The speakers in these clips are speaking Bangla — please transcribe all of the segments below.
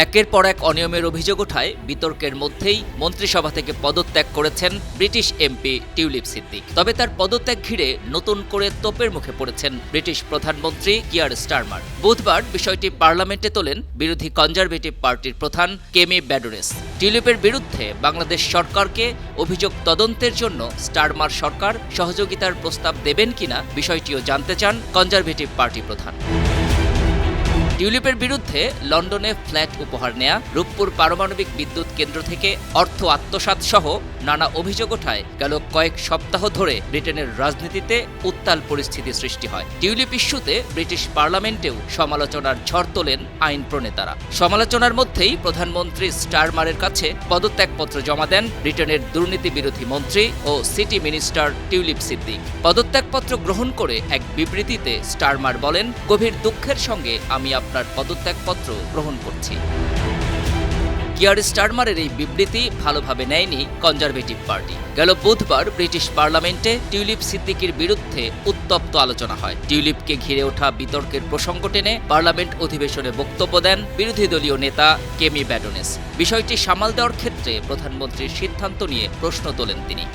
একের পর এক অনিয়মের অভিযোগ ওঠায় বিতর্কের মধ্যেই মন্ত্রিসভা থেকে পদত্যাগ করেছেন ব্রিটিশ এমপি টিউলিপ সিদ্দিক। তবে তার পদত্যাগ ঘিরে নতুন করে তোপের মুখে পড়েছেন ব্রিটিশ প্রধানমন্ত্রী কিয়ার স্টারমার। বুধবার বিষয়টি পার্লামেন্টে তোলেন বিরোধী কনজারভেটিভ পার্টির প্রধান কেমি ব্যাডোনেস। টিউলিপের বিরুদ্ধে বাংলাদেশ সরকারকে অভিযোগ তদন্তের জন্য স্টারমার সরকার সহযোগিতার প্রস্তাব দেবেন কিনা বিষয়টিও জানতে চান কনজারভেটিভ পার্টি প্রধান। টিউলিপের বিরুদ্ধে লন্ডনে ফ্ল্যাট উপহার নেয়া, রূপপুর পারমাণবিক বিদ্যুৎ কেন্দ্র থেকে অর্থ আত্মসাৎ সহ নানা অভিযোগ ওঠায় গেল কয়েক সপ্তাহ ধরে ব্রিটেনের রাজনীতিতে উত্তাল পরিস্থিতি সৃষ্টি হয়। টিউলিপ ইস্যুতে ব্রিটিশ পার্লামেন্টেও সমালোচনার ঝড় তোলেন আইন প্রণেতারা। সমালোচনার মধ্যেই প্রধানমন্ত্রী স্টারমারের কাছে পদত্যাগপত্র জমা দেন ব্রিটেনের দুর্নীতি বিরোধী মন্ত্রী ও সিটি মিনিস্টার টিউলিপ সিদ্দিক। পদত্যাগপত্র গ্রহণ করে এক বিবৃতিতে স্টারমার বলেন, গভীর দুঃখের সঙ্গে আমি আপনার পদত্যাগপত্র গ্রহণ করছি। কিয়ার স্টারমারের এই বিবৃতি ভালোভাবে নেয়নি কনজারভেটিভ পার্টি। গেল বুধবার ব্রিটিশ পার্লামেন্টে টিউলিপ সিদ্দিকির বিরুদ্ধে উত্তপ্ত আলোচনা হয়। টিউলিপকে ঘিরে ওঠা বিতর্কের প্রসঙ্গ টেনে পার্লামেন্ট অধিবেশনে বক্তব্য দেন বিরোধী দলীয় নেতা কেমি ব্যাডোনেস। বিষয়টি সামাল দেওয়ার ক্ষেত্রে প্রধানমন্ত্রীর সিদ্ধান্ত নিয়ে প্রশ্ন তোলেন তিনি।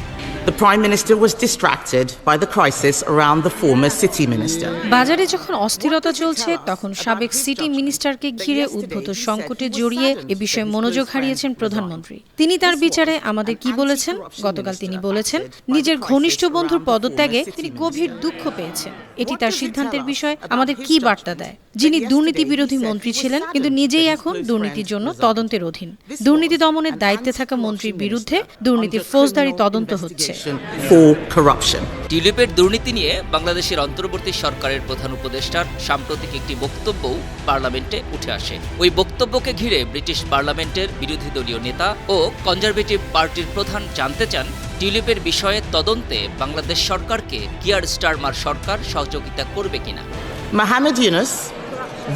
The Prime Minister was distracted by the crisis around the former City Minister. বাজারে যখন অস্থিরতা চলছে তখন সাবেক সিটি মিনিস্টারকে ঘিরে উদ্ভূত সংকটে জড়িয়ে এ বিষয়ে মনোযোগ হারিয়েছেন প্রধানমন্ত্রী। তিনি তার বিচারে আমাদের কি বলেছেন? গতকাল তিনি বলেছেন, নিজের ঘনিষ্ঠ বন্ধুর পদত্যাগে তিনি গভীর দুঃখ পেয়েছেন। এটি তার সিদ্ধান্তের বিষয়ে আমাদের কি বার্তা দেয়? যিনি দুর্নীতি বিরোধী মন্ত্রী ছিলেন কিন্তু নিজেই এখন দুর্নীতির জন্য তদন্তের অধীন। দুর্নীতি দমনের দায়িত্বে থাকা মন্ত্রীর বিরুদ্ধে দুর্নীতির ফৌজদারি তদন্ত হচ্ছে। টিউলিপের দুর্নীতি নিয়ে বাংলাদেশের অন্তর্বর্তী সরকারের প্রধান উপদেষ্টার সাম্প্রতিক একটি বক্তব্যও পার্লামেন্টে উঠে আসে। ওই বক্তব্যকে ঘিরে ব্রিটিশ পার্লামেন্টের বিরোধী দলীয় নেতা ও কনজারভেটিভ পার্টির প্রধান জানতে চান, টিউলিপের বিষয়ে তদন্তে বাংলাদেশ সরকারকে কিয়ার স্টারমার সরকার সহযোগিতা করবে কিনা। Mohamed Yunus,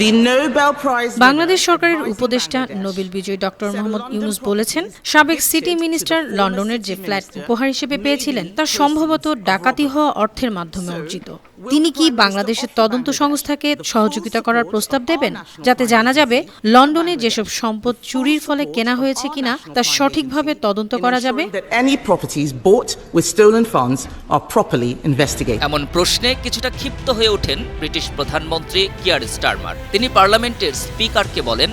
the Nobel Prize Bangladesh সরকারের উপদেষ্টা নোবেল বিজয়ী ডক্টর মোহাম্মদ ইউনুস বলেছেন, সাবেক সিটি মিনিস্টার লন্ডনের যে ফ্ল্যাট উপহার হিসেবে পেয়েছিলেন তা সম্ভবত ডাকাতি হওয়া অর্থের মাধ্যমে অর্জিত। তিনি কি বাংলাদেশের তদন্ত সংস্থাকে সহযোগিতা করার প্রস্তাব দেবেন, যাতে জানা যাবে লন্ডনে যেসব সম্পদ চুরির ফলে কেনা হয়েছে কিনা তা সঠিকভাবে তদন্ত করা যাবে? এমন প্রশ্নে কিছুটা ক্ষিপ্ত হয়ে ওঠেন ব্রিটিশ প্রধানমন্ত্রী কিয়ার স্টারমার। তিনি পার্লামেন্টের স্পিকারকে বলেন,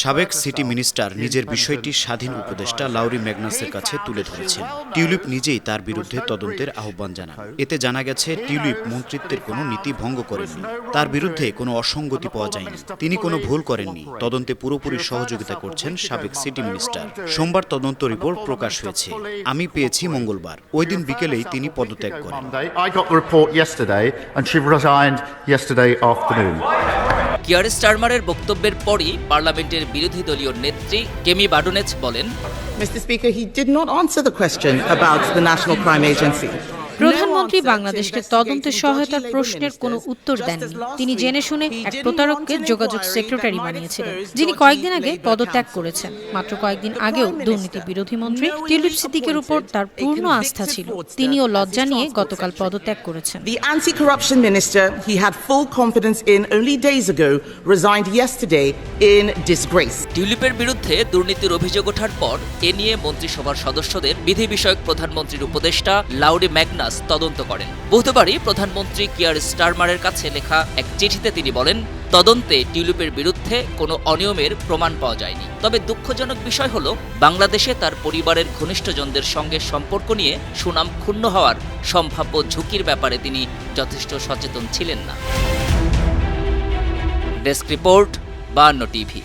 সাবেক সিটি মিনিস্টার নিজের বিষয়টি স্বাধীন উপদেষ্টা লাউরি ম্যাগনাসের কাছে তুলে ধরেছেন। টিউলিপ নিজেই তার বিরুদ্ধে তদন্তের আহ্বান জানান। এতে জানা গেছে টিউলিপ মন্ত্রিত্বের কোনো নীতি ভঙ্গ করেননি, তার বিরুদ্ধে কোনো অসঙ্গতি পাওয়া যায়নি, তিনি কোনো ভুল করেননি। তদন্তে পুরোপুরি সহযোগিতা করছেন সাবেক সিটি মিনিস্টার। সোমবার তদন্ত রিপোর্ট প্রকাশ হয়েছে, আমি পেয়েছি মঙ্গলবার। ওই দিন বিকেলেই তিনি পদত্যাগ করেন। কিয়ার স্টারমারের বক্তব্যের পরই পার্লামেন্টের বিরোধী দলীয় নেত্রী কেমি ব্যাডোনেস বলেন, Mr. Speaker, he did not answer the question about the National Crime Agency. প্রধানমন্ত্রী বাংলাদেশকে তদন্তে সহায়তার প্রশ্নের কোনো উত্তর দেননি। তিনি জেনে শুনে এক প্রতারককে যোগাযোগ সেক্রেটারি বানিয়েছিলেন, যিনি কয়েকদিন আগে পদত্যাগ করেছেন। মাত্র কয়েকদিন আগেও দুর্নীতি বিরোধী মন্ত্রী টিউলিপ সিদ্দিকের উপর তার পূর্ণ আস্থা ছিল। তিনিও লজ্জা নিয়ে গতকাল পদত্যাগ করেছেন। The anti-corruption minister he had full confidence in only days ago resigned yesterday in disgrace. টিউলিপের বিরুদ্ধে দুর্নীতির অভিযোগ ওঠার পর এ নিয়ে মন্ত্রিসভার সদস্যদের বিধি বিষয়ক প্রধানমন্ত্রীর উপদেষ্টা লাউরি ম্যাগনাস তদন্ত করেন। বুধবারই প্রধানমন্ত্রী কিয়ার স্টারমারের কাছে লেখা এক চিঠিতে তিনি বলেন, তদন্তে টিউলিপের বিরুদ্ধে কোনো অনিয়মের প্রমাণ পাওয়া যায়নি। তবে দুঃখজনক বিষয় হলো, বাংলাদেশে তার পরিবারের ঘনিষ্ঠজনদের সঙ্গে সম্পর্ক নিয়ে সুনাম ক্ষুণ্ণ হওয়ার সম্ভাব্য ঝুঁকির ব্যাপারে তিনি যথেষ্ট সচেতন ছিলেন না। Desk report, 52 TV.